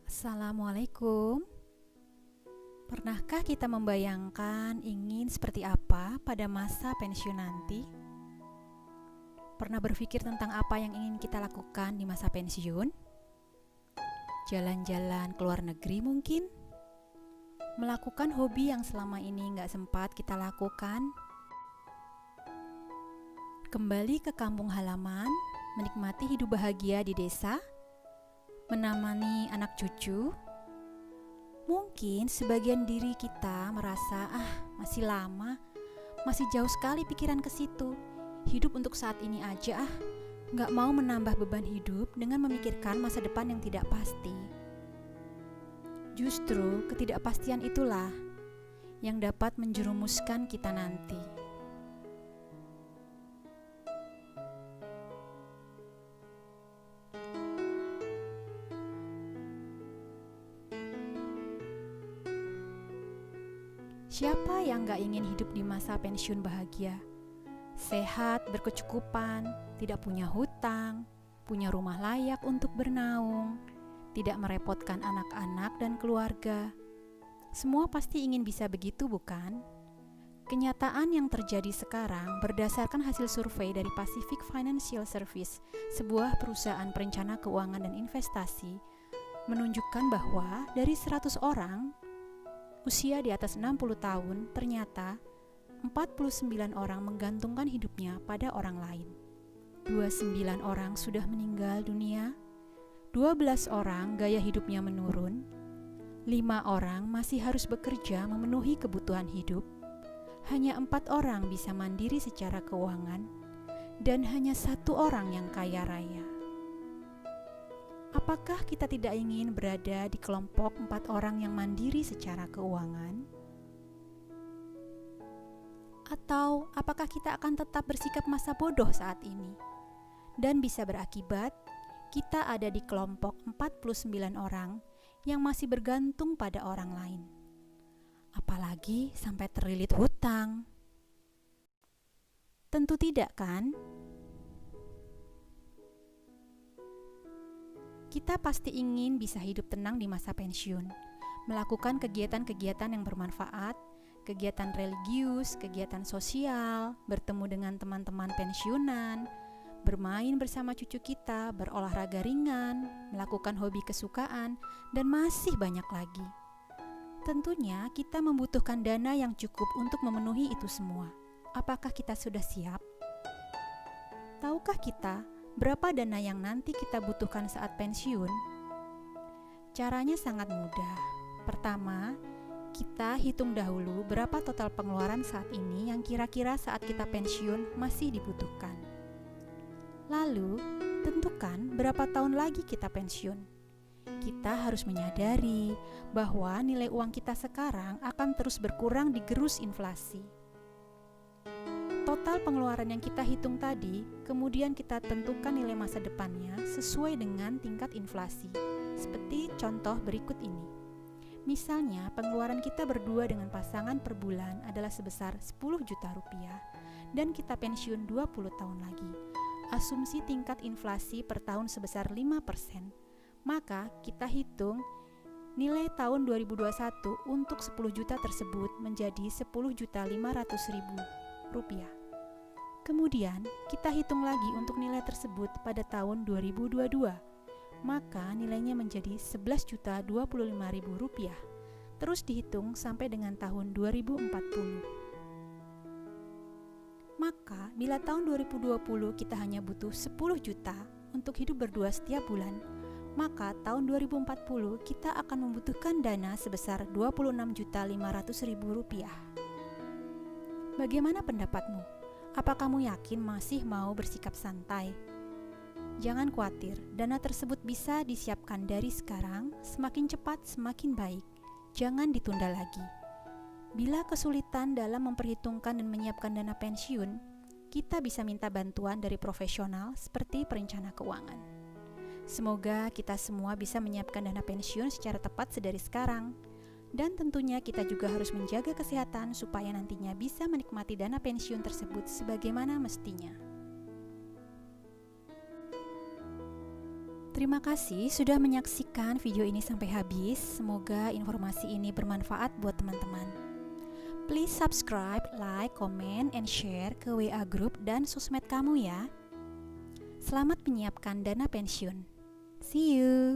Assalamualaikum. Pernahkah kita membayangkan ingin seperti apa pada masa pensiun nanti? Pernah berpikir tentang apa yang ingin kita lakukan di masa pensiun? Jalan-jalan ke luar negeri mungkin? Melakukan hobi yang selama ini nggak sempat kita lakukan? Kembali ke kampung halaman, menikmati hidup bahagia di desa? Menemani anak cucu? Mungkin sebagian diri kita merasa, masih lama, masih jauh sekali pikiran ke situ. Hidup untuk saat ini aja, nggak mau menambah beban hidup dengan memikirkan masa depan yang tidak pasti. Justru ketidakpastian itulah yang dapat menjerumuskan kita nanti. Siapa yang gak ingin hidup di masa pensiun bahagia? Sehat, berkecukupan, tidak punya hutang, punya rumah layak untuk bernaung, tidak merepotkan anak-anak dan keluarga. Semua pasti ingin bisa begitu, bukan? Kenyataan yang terjadi sekarang berdasarkan hasil survei dari Pacific Financial Service, sebuah perusahaan perencana keuangan dan investasi, menunjukkan bahwa dari 100 orang usia di atas 60 tahun, ternyata 49 orang menggantungkan hidupnya pada orang lain. 29 orang sudah meninggal dunia, 12 orang gaya hidupnya menurun, 5 orang masih harus bekerja memenuhi kebutuhan hidup, hanya 4 orang bisa mandiri secara keuangan, dan hanya 1 orang yang kaya raya. Apakah kita tidak ingin berada di kelompok 4 orang yang mandiri secara keuangan? Atau apakah kita akan tetap bersikap masa bodoh saat ini? Dan bisa berakibat kita ada di kelompok 49 orang yang masih bergantung pada orang lain. Apalagi sampai terlilit hutang. Tentu tidak, kan? Kita pasti ingin bisa hidup tenang di masa pensiun, melakukan kegiatan-kegiatan yang bermanfaat, kegiatan religius, kegiatan sosial, bertemu dengan teman-teman pensiunan, bermain bersama cucu kita, berolahraga ringan, melakukan hobi kesukaan, dan masih banyak lagi. Tentunya kita membutuhkan dana yang cukup untuk memenuhi itu semua. Apakah kita sudah siap? Tahukah kita berapa dana yang nanti kita butuhkan saat pensiun? Caranya sangat mudah. Pertama, kita hitung dahulu berapa total pengeluaran saat ini yang kira-kira saat kita pensiun masih dibutuhkan. Lalu, tentukan berapa tahun lagi kita pensiun. Kita harus menyadari bahwa nilai uang kita sekarang akan terus berkurang digerus inflasi. Total pengeluaran yang kita hitung tadi, kemudian kita tentukan nilai masa depannya sesuai dengan tingkat inflasi. Seperti contoh berikut ini. Misalnya, pengeluaran kita berdua dengan pasangan per bulan adalah sebesar 10 juta rupiah dan kita pensiun 20 tahun lagi. Asumsi tingkat inflasi per tahun sebesar 5%. Maka kita hitung nilai tahun 2021 untuk 10 juta tersebut menjadi 10.500.000 rupiah. Kemudian, kita hitung lagi untuk nilai tersebut pada tahun 2022. Maka nilainya menjadi 11.025.000 rupiah. Terus dihitung sampai dengan tahun 2040. Maka, bila tahun 2020 kita hanya butuh 10 juta untuk hidup berdua setiap bulan, maka tahun 2040 kita akan membutuhkan dana sebesar 26.500.000 rupiah. Bagaimana pendapatmu? Apa kamu yakin masih mau bersikap santai? Jangan khawatir, dana tersebut bisa disiapkan dari sekarang, semakin cepat semakin baik. Jangan ditunda lagi. Bila kesulitan dalam memperhitungkan dan menyiapkan dana pensiun, kita bisa minta bantuan dari profesional seperti perencana keuangan. Semoga kita semua bisa menyiapkan dana pensiun secara tepat sedari sekarang. Dan tentunya kita juga harus menjaga kesehatan supaya nantinya bisa menikmati dana pensiun tersebut sebagaimana mestinya. Terima kasih sudah menyaksikan video ini sampai habis. Semoga informasi ini bermanfaat buat teman-teman. Please subscribe, like, comment, and share ke WA group dan sosmed kamu ya. Selamat menyiapkan dana pensiun. See you.